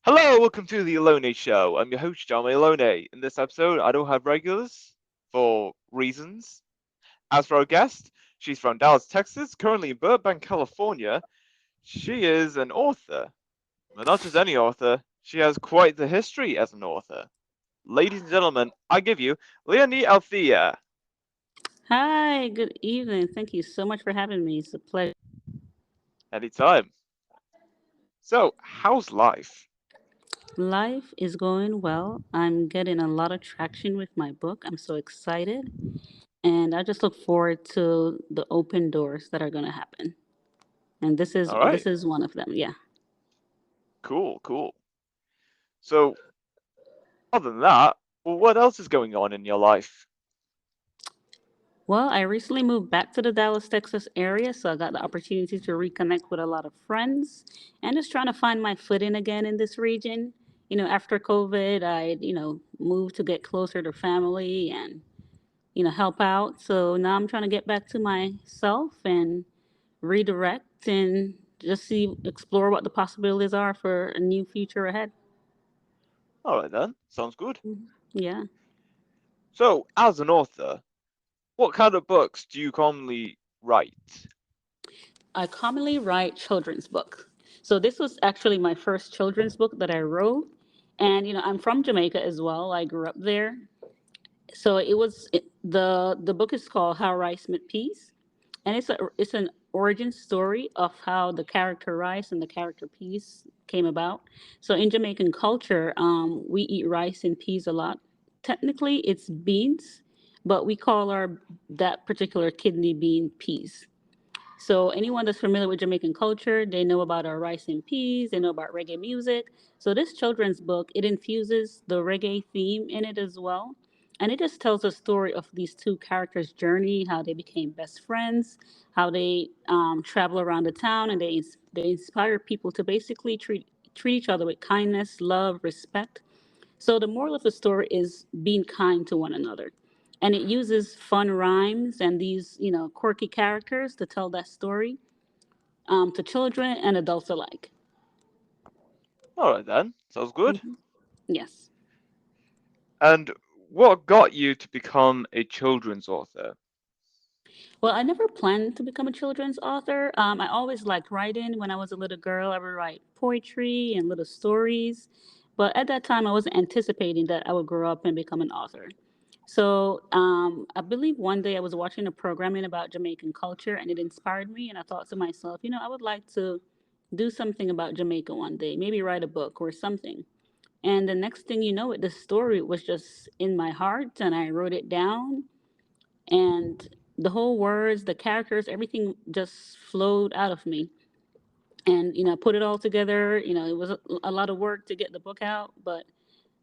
Hello, welcome to the Leonie Show. I'm your host, John Leonie. In this episode, I don't have regulars for reasons. As for our guest, she's from Dallas, Texas, currently in Burbank, California. She is an author, but not just any author. She has quite the history as an author. Ladies and gentlemen, I give you Leonie Althea. Hi, good evening. Thank you so much for having me. It's a pleasure. Anytime. So, how's life? Life is going well. I'm getting a lot of traction with my book. I'm so excited. And I just look forward to the open doors that are going to happen. And this is All this right, is one of them. Yeah. cool, cool. So, other than that, well, what else is going on in your life? Well, I recently moved back to the Dallas, Texas area, so I got the opportunity to reconnect with a lot of friends and just trying to find my footing again in this region. After COVID, I moved to get closer to family and help out. So now I'm trying to get back to myself and redirect and just explore what the possibilities are for a new future ahead. All right then, sounds good. Yeah. So, as an author, what kind of books do you commonly write? I commonly write children's books. So this was actually my first children's book that I wrote. And I'm from Jamaica as well. I grew up there. So the book is called How Rice Met Peace, and it's an origin story of how the character rice and the character peas came about. So in Jamaican culture, we eat rice and peas a lot. Technically, it's beans, but we call our that particular kidney bean peas. So anyone that's familiar with Jamaican culture, they know about our rice and peas, they know about reggae music. So this children's book, it infuses the reggae theme in it as well. And it just tells a story of these two characters' journey, how they became best friends, how they travel around the town, and they inspire people to basically treat each other with kindness, love, respect. So the moral of the story is being kind to one another. And it uses fun rhymes and these, quirky characters to tell that story to children and adults alike. All right then, sounds good. Hmm. Yes. And what got you to become a children's author? Well, I never planned to become a children's author. I always liked writing. When I was a little girl, I would write poetry and little stories. But at that time, I wasn't anticipating that I would grow up and become an author. So I believe one day I was watching a programming about Jamaican culture and it inspired me. And I thought to myself, I would like to do something about Jamaica one day, maybe write a book or something. And the next thing you know, the story was just in my heart and I wrote it down and the whole words, the characters, everything just flowed out of me. And put it all together. It was a lot of work to get the book out, but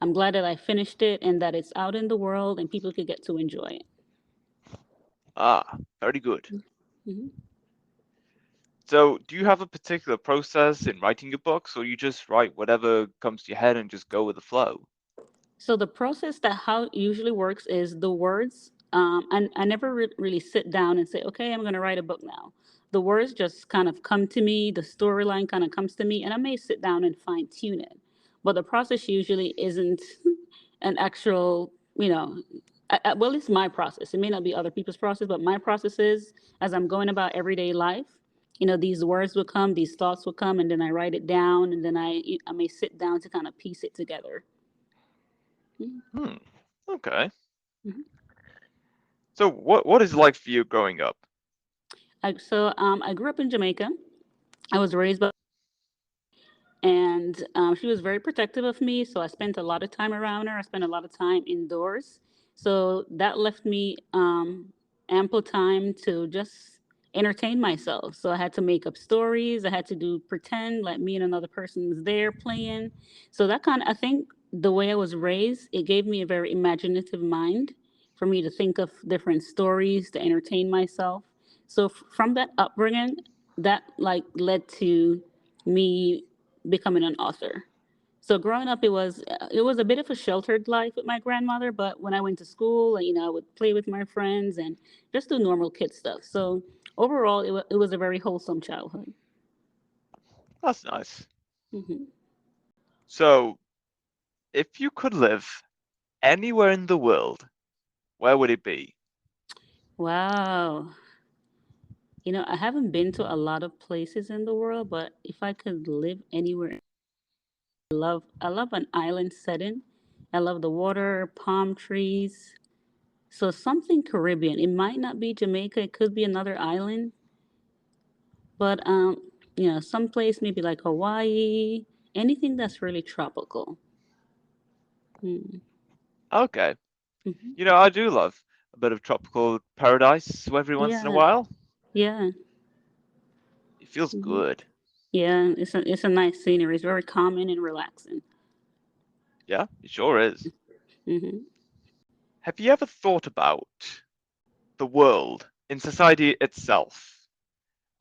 I'm glad that I finished it and that it's out in the world and people could get to enjoy it. Ah, very good. Mhm. So, do you have a particular process in writing your books, or you just write whatever comes to your head and just go with the flow? So the process that how it usually works is the words. And I never really sit down and say, okay, I'm going to write a book now. The words just kind of come to me. The storyline kind of comes to me, and I may sit down and fine tune it. But the process usually isn't an actual, well, it's my process. It may not be other people's process, but my process is as I'm going about everyday life. These words will come, these thoughts will come, and then I write it down, and then I may sit down to kind of piece it together. Hmm. Okay. Mhm. So, what is it like for you growing up? I grew up in Jamaica. I was raised by, and she was very protective of me. So I spent a lot of time around her. I spent a lot of time indoors. So that left me ample time to just entertain myself. So I had to make up stories. I had to do pretend like me and another person was there playing. So that kind of, I think the way I was raised, it gave me a very imaginative mind for me to think of different stories to entertain myself. So from that upbringing, that like led to me becoming an author. So growing up, it was a bit of a sheltered life with my grandmother. But when I went to school, I would play with my friends and just do normal kid stuff. So overall, it was a very wholesome childhood. That's nice. Hmm. So, if you could live anywhere in the world, where would it be? Wow. I haven't been to a lot of places in the world, but if I could live anywhere, I love an island setting. I love the water, palm trees. So something Caribbean. It might not be Jamaica, it could be another island, but some place maybe like Hawaii, anything that's really tropical. Mm. Okay. Hmm. I do love a bit of tropical paradise every once in a Yeah, while. yeah. It feels Hmm. good. Yeah, it's a nice scenery. It's very calming and relaxing. Yeah, it sure is. Hmm. Have you ever thought about the world in society itself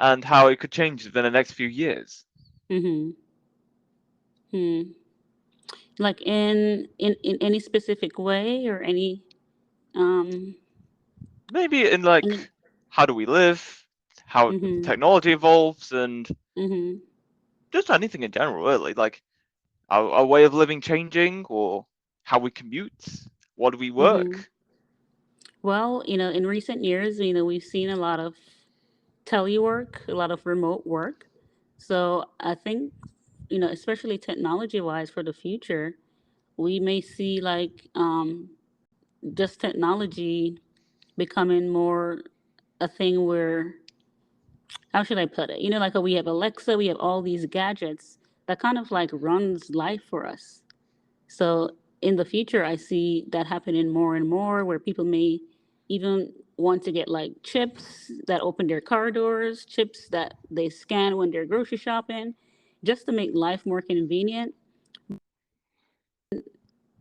and how it could change within the next few years? Hmm. Hmm. Like in any specific way or um Maybe in any. how do we live, how Hmm. technology evolves, and Hmm. just anything in general, really. Like our way of living changing, or how we commute, what do we Hmm. work? Well, in recent years, we've seen a lot of telework, a lot of remote work. So I think, especially technology wise for the future, we may see like just technology becoming more a thing where, how should I put it? Like how we have Alexa, we have all these gadgets that kind of like runs life for us. So in the future, I see that happening more and more where people may even want to get like chips that open their car doors, chips that they scan when they're grocery shopping, just to make life more convenient.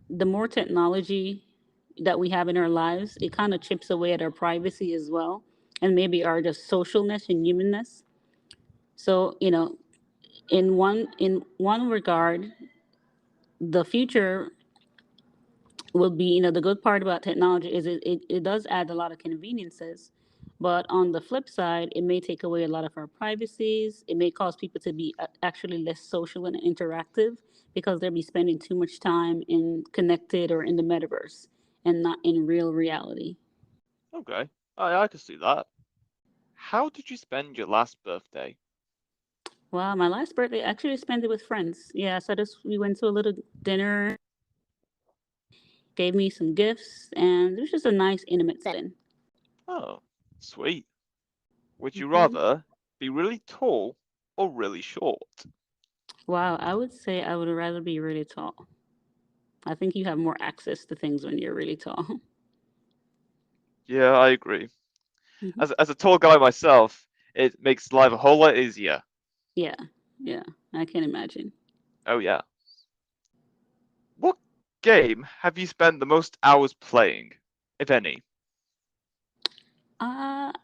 The more technology that we have in our lives, it kind of chips away at our privacy as well, and maybe our just socialness and humanness. So, in one regard, the future will be, the good part about technology is it does add a lot of conveniences, but on the flip side it may take away a lot of our privacies. It may cause people to be actually less social and interactive because they'll be spending too much time in connected or in the metaverse and not in real reality. Okay, I can see that. How did you spend your last birthday? Well, my last birthday I actually spent it with friends. Yeah, so just we went to a little dinner, gave me some gifts, and it was just a nice intimate setting. Oh, sweet. Would you Hmm. rather be really tall or really short? Wow, I would say I would rather be really tall. I think you have more access to things when you're really tall. Yeah, I agree. Hmm. As a tall guy myself, it makes life a whole lot easier. Yeah, yeah, I can imagine. Oh yeah. What game have you spent the most hours playing, if any?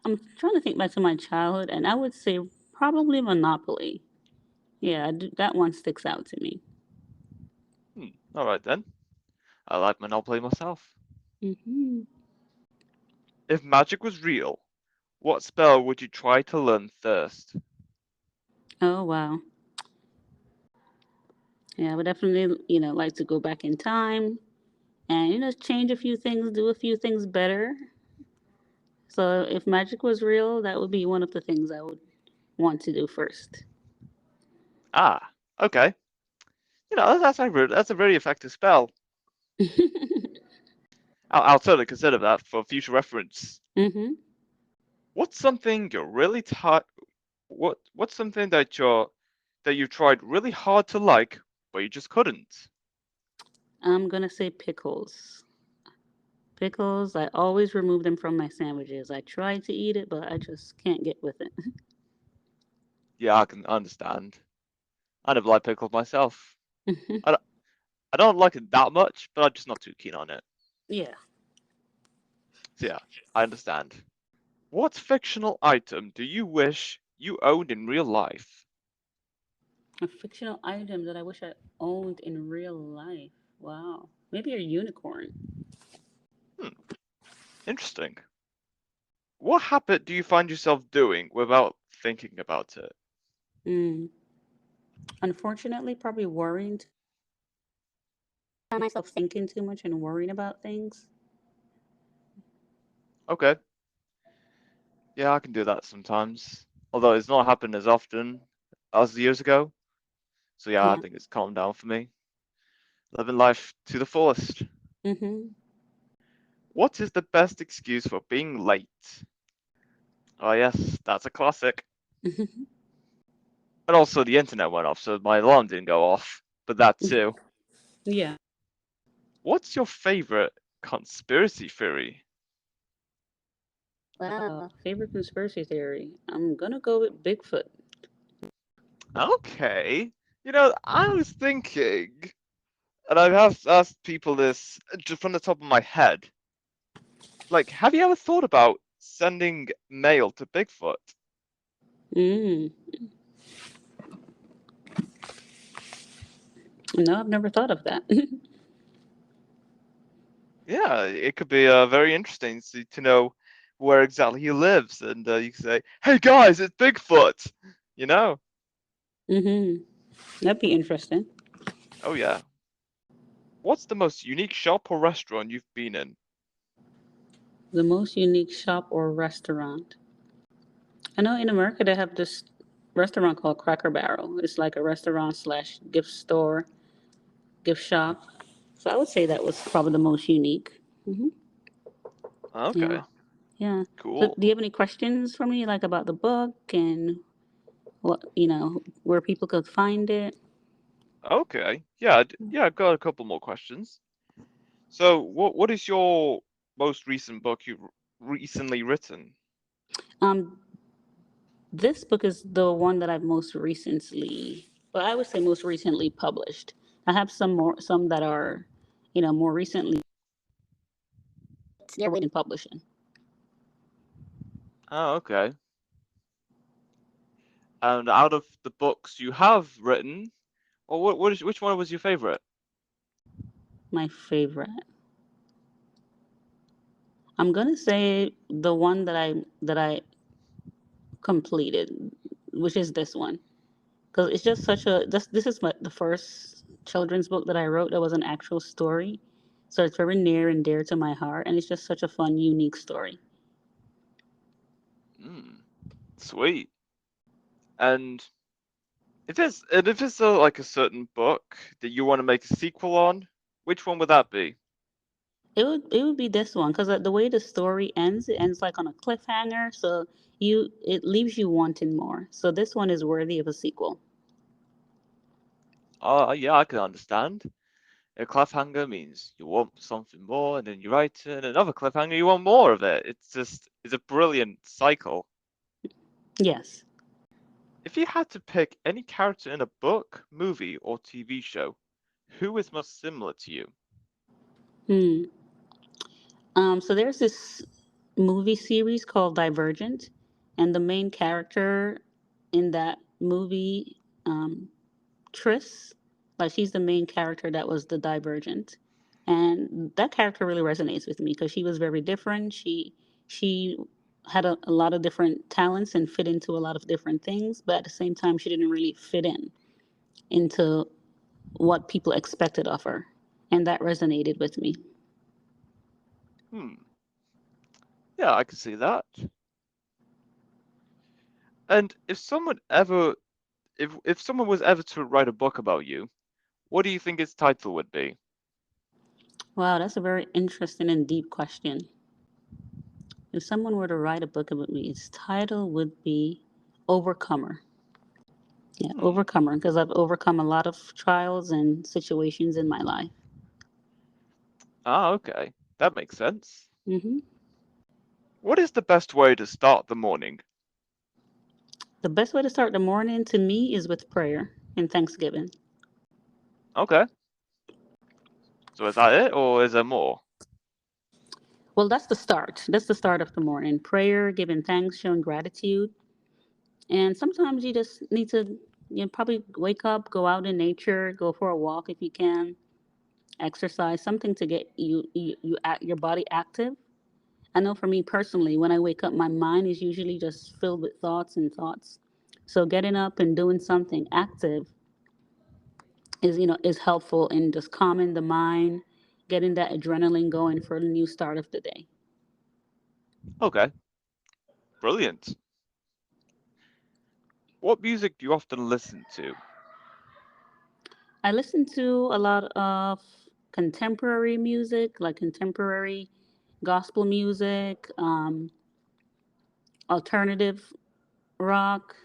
I'm trying to think back to my childhood, and I would say probably Monopoly. Yeah, that one sticks out to me. All right then. I like Monopoly myself. Hmm. If magic was real, what spell would you try to learn first? Oh wow. Yeah, I would definitely, like to go back in time and change a few things, do a few things better. So if magic was real, that would be one of the things I would want to do first. Ah, okay. That's a very effective spell. I'll totally consider that for future reference. Hmm. What's something you're really tired? What's something that you tried really hard to like, but you just couldn't? I'm gonna say pickles. Pickles, I always remove them from my sandwiches. I try to eat it, but I just can't get with it. Yeah, I can understand. I never liked pickles myself. I, don't- I don't like it that much, but I'm just not too keen on it. Yeah. So yeah, I understand. What fictional item do you wish you owned in real life? A fictional item that I wish I owned in real life. Wow. Maybe a unicorn. Hmm, interesting. What habit do you find yourself doing without thinking about it? Mm. Unfortunately, probably worrying. myself thinking too much and worrying about things. Okay. Yeah, I can do that sometimes. Although it's not happened as often as years ago. So yeah, I Yeah. think it's calmed down for me. Living life to the fullest. Mm-hmm. What is the best excuse for being late? Oh yes, that's a classic. And also the internet went off, so my alarm didn't go off. But that too. Yeah. What's your favorite conspiracy theory? Favorite conspiracy theory. I'm gonna go with Bigfoot. Okay. I was thinking, and I've asked people this just from the top of my head. Like, have you ever thought about sending mail to Bigfoot? Mm. No, I've never thought of that. Yeah, it could be very interesting to know where exactly he lives, and you can say, "Hey guys, it's Bigfoot," you know? Mm-hmm. That'd be interesting. Oh yeah. What's the most unique shop or restaurant you've been in? The most unique shop or restaurant. I know in America they have this restaurant called Cracker Barrel. It's like a restaurant slash gift store, gift shop. So I would say that was probably the most unique. Hmm. Yeah, Okay, yeah. So cool. do you have any questions for me, like about the book and what where people could find it? Okay, yeah, yeah. I've got a couple more questions. So, what is your most recent book you've recently written? Um, this book is the one that I've most recently, well, I would say most recently published. I have some that are, more recently. They're waiting publishing. Oh, okay. And out of the books you have written, or which one was your favorite? My favorite. I'm gonna say the one that I completed, which is this one, because it's just such a this is the first children's book that I wrote that was an actual story, so it's very near and dear to my heart, and it's just such a fun, unique story. Hmm, sweet. And if it's like a certain book that you want to make a sequel on, which one would that be? It would be this one because the way the story ends, it ends like on a cliffhanger, so it leaves you wanting more. So this one is worthy of a sequel. Oh, yeah, I can understand. A cliffhanger means you want something more, and then you write it, and another cliffhanger, you want more of it. It's a brilliant cycle. Yes. If you had to pick any character in a book, movie, or TV show, who is most similar to you? Hmm. So there's this movie series called Divergent, and the main character in that movie, Tris, like she's the main character that was the Divergent, and that character really resonates with me because she was very different. She had a lot of different talents and fit into a lot of different things, but at the same time, she didn't really fit into what people expected of her, and that resonated with me. Hmm. Yeah, I can see that. And if someone was ever to write a book about you, what do you think its title would be? Wow, that's a very interesting and deep question. If someone were to write a book about me, its title would be Overcomer. Yeah, Hmm. Overcomer, because I've overcome a lot of trials and situations in my life. Ah, okay. That makes sense. Hmm. What is the best way to start the morning? The best way to start the morning to me is with prayer and thanksgiving. Okay. So is that it, or is there more? Well, that's the start. That's the start of the morning. Prayer, giving thanks, showing gratitude. And sometimes you just need to, probably wake up, go out in nature, go for a walk if you can, exercise, something to get your body active. I know for me personally, when I wake up, my mind is usually just filled with thoughts and thoughts. So getting up and doing something active is helpful in just calming the mind, getting that adrenaline going for the new start of the day. Okay, brilliant. What music do you often listen to? I listen to a lot of contemporary music, like contemporary gospel music, alternative rock,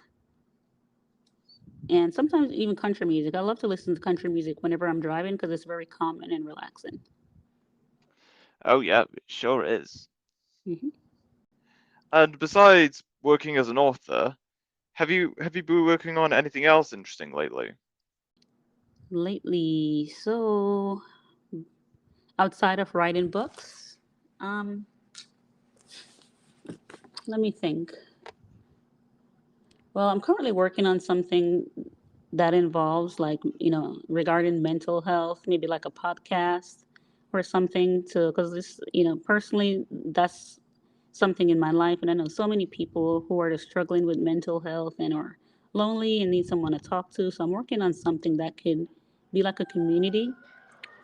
and sometimes even country music. I love to listen to country music whenever I'm driving because it's very calming and relaxing. Oh yeah, it sure is. Hmm. And besides working as an author, have you been working on anything else interesting lately? Lately, so outside of writing books, um, let me think. Well, I'm currently working on something that involves, like, regarding mental health, maybe like a podcast or something to, because this, personally, that's something in my life. And I know so many people who are just struggling with mental health and are lonely and need someone to talk to. So I'm working on something that could be like a community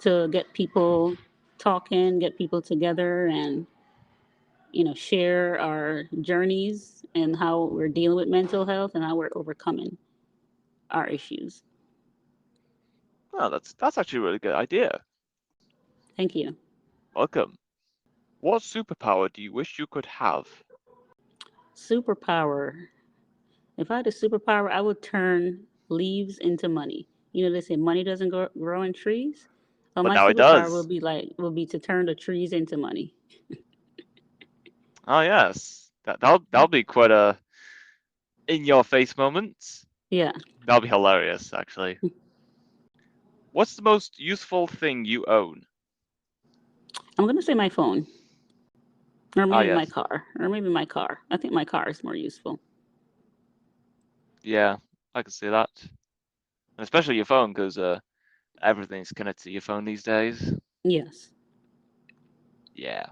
to get people talking, get people together, and share our journeys and how we're dealing with mental health and how we're overcoming our issues. Oh, that's actually a really good idea. Thank you. Welcome. What superpower do you wish you could have? Superpower. If I had a superpower, I would turn leaves into money. They say money doesn't grow in trees. Well, But my now it superpower does. will be to turn the trees into money. Oh yes, that'll be quite a in your face moment. Yeah, That'll be hilarious, actually. What's the most useful thing you own? I'm gonna say my phone, or Ah maybe my yes, car, or maybe my car. I think my car is more useful. yeah, I can see that. And especially your phone, because everything's connected to your phone these days. Yes. Yeah.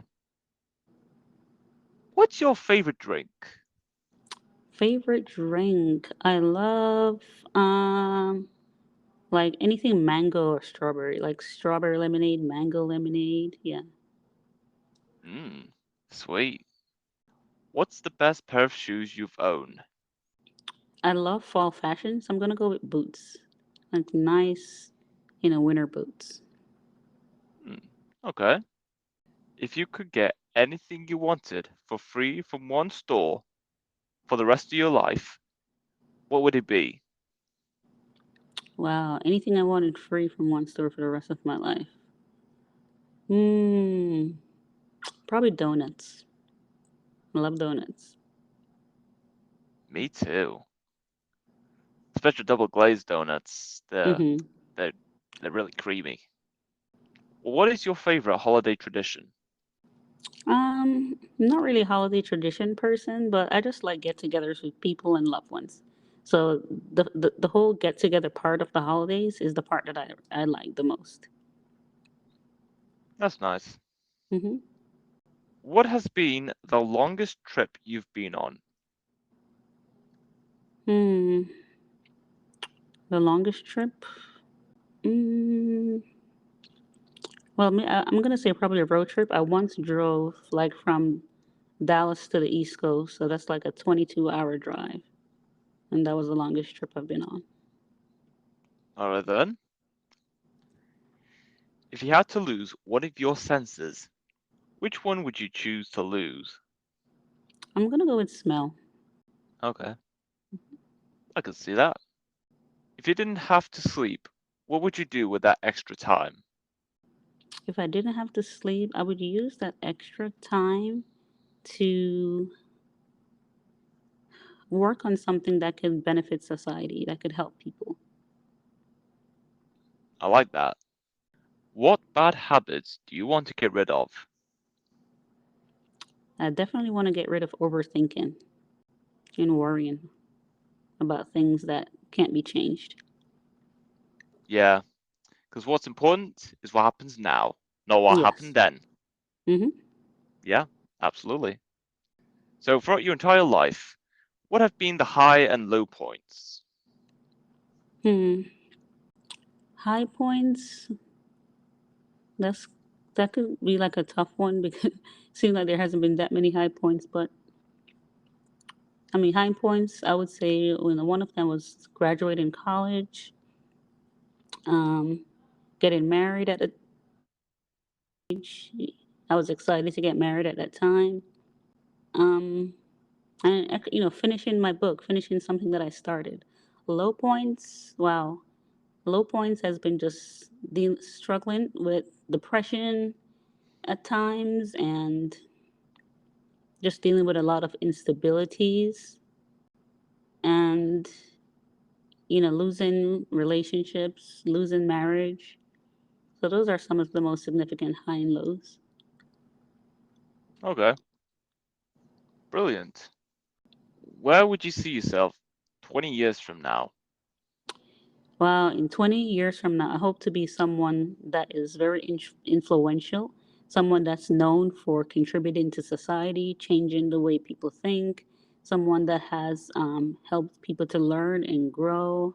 What's your favorite drink? Favorite drink? I love like anything mango or strawberry, like strawberry lemonade, mango lemonade. Yeah. Mmm, sweet. What's the best pair of shoes you've owned? I love fall fashion, so I'm gonna go with boots. Like nice, winter boots. Hmm, okay. If you could get anything you wanted for free from one store for the rest of your life, what would it be? Wow. Anything I wanted free from one store for the rest of my life. Hmm. Probably donuts. I love donuts. Me too. Especially double glazed donuts. Mm-hmm. They're they're really creamy. What is your favorite holiday tradition? Not really a holiday tradition person, but I just like get-togethers with people and loved ones. So the whole get-together part of the holidays is the part that I like the most. That's nice. Mm-hmm. What has been the longest trip you've been on? Hmm. The longest trip? Mm, well, I'm gonna say probably a road trip. I once drove like from Dallas to the East Coast, so that's like a 22-hour drive, and that was the longest trip I've been on. Alright then. If you had to lose one of your senses, which one would you choose to lose? I'm gonna go with smell. Okay, I can see that. If you didn't have to sleep, what would you do with that extra time? If I didn't have to sleep, I would use that extra time to work on something that could benefit society, that could help people. I like that. What bad habits do you want to get rid of? I definitely want to get rid of overthinking and worrying about things that can't be changed. Yeah, because what's important is what happens now, not what Yes. happened then. Mm-hmm. Yeah, absolutely. So throughout your entire life, what have been the high and low points? Hmm. High points, that's that could be like a tough one because it seems like there hasn't been that many high points. But I mean, high points, I would say one of them was graduating college, um, getting married at a age. I was excited to get married at that time. Um, and finishing my book, finishing something that I started. Low points, wow. Low points has been just struggling with depression at times and just dealing with a lot of instabilities and losing relationships, losing marriage. So those are some of the most significant high and lows. Okay, brilliant. Where would you see yourself 20 years from now? Well, in 20 years from now, I hope to be someone that is very influential, someone that's known for contributing to society, changing the way people think, someone that has helped people to learn and grow.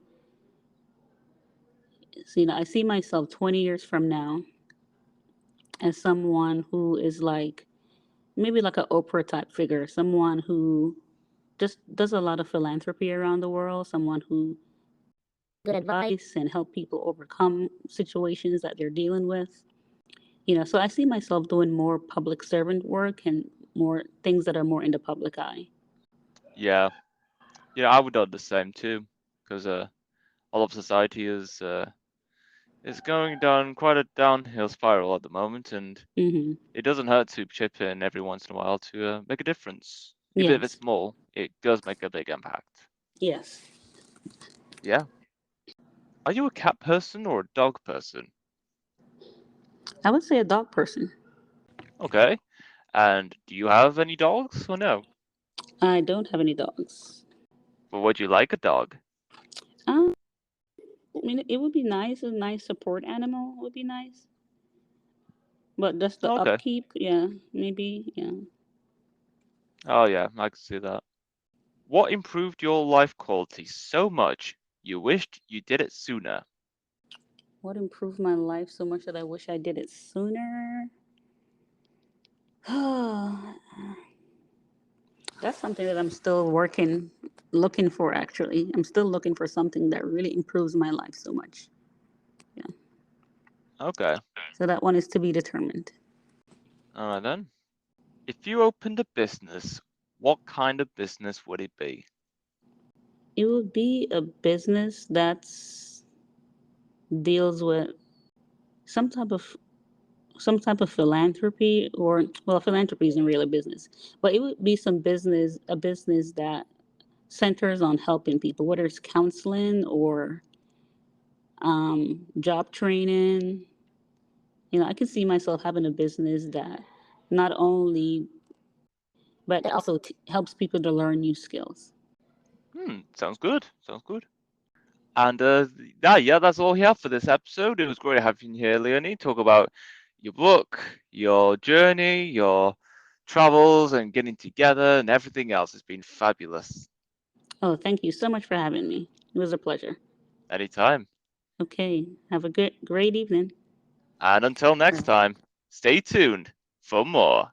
So, I see myself 20 years from now as someone who is like maybe like an Oprah type figure, someone who just does a lot of philanthropy around the world, someone who good advice and help people overcome situations that they're dealing with. So I see myself doing more public servant work and more things that are more in the public eye. Yeah, yeah, I would do the same too, because all of society is going down quite a downhill spiral at the moment, and Hmm. it doesn't hurt to chip in every once in a while to make a difference. Even if it's Yes. small, it does make a big impact. Yes. Yeah. Are you a cat person or a dog person? I would say a dog person. Okay. And do you have any dogs or no? I don't have any dogs. But would you like a dog? Um, I mean, it would be nice. A nice support animal would be nice. But just the Okay. upkeep, yeah, maybe, yeah. Oh yeah, I can see that. What improved your life quality so much you wished you did it sooner? What improved my life so much that I wish I did it sooner? That's something that I'm still looking for actually. I'm still looking for something that really improves my life so much. Yeah. Okay. So that one is to be determined. Alright then. If you opened a business, what kind of business would it be? It would be a business that's deals with some type of some type of philanthropy or well philanthropy isn't really a business but it would be a business that centers on helping people whether it's counseling or job training. I can see myself having a business that not only but it also helps people to learn new skills. Sounds good. Sounds good. And yeah, that's all we have for this episode. It was great having you here, Leonie. Talk about your book, your journey, your travels, and getting together, and everything else. It's been fabulous. Oh, thank you so much for having me. It was a pleasure. Anytime. Okay, have a good great evening. And until All next right. time, stay tuned for more.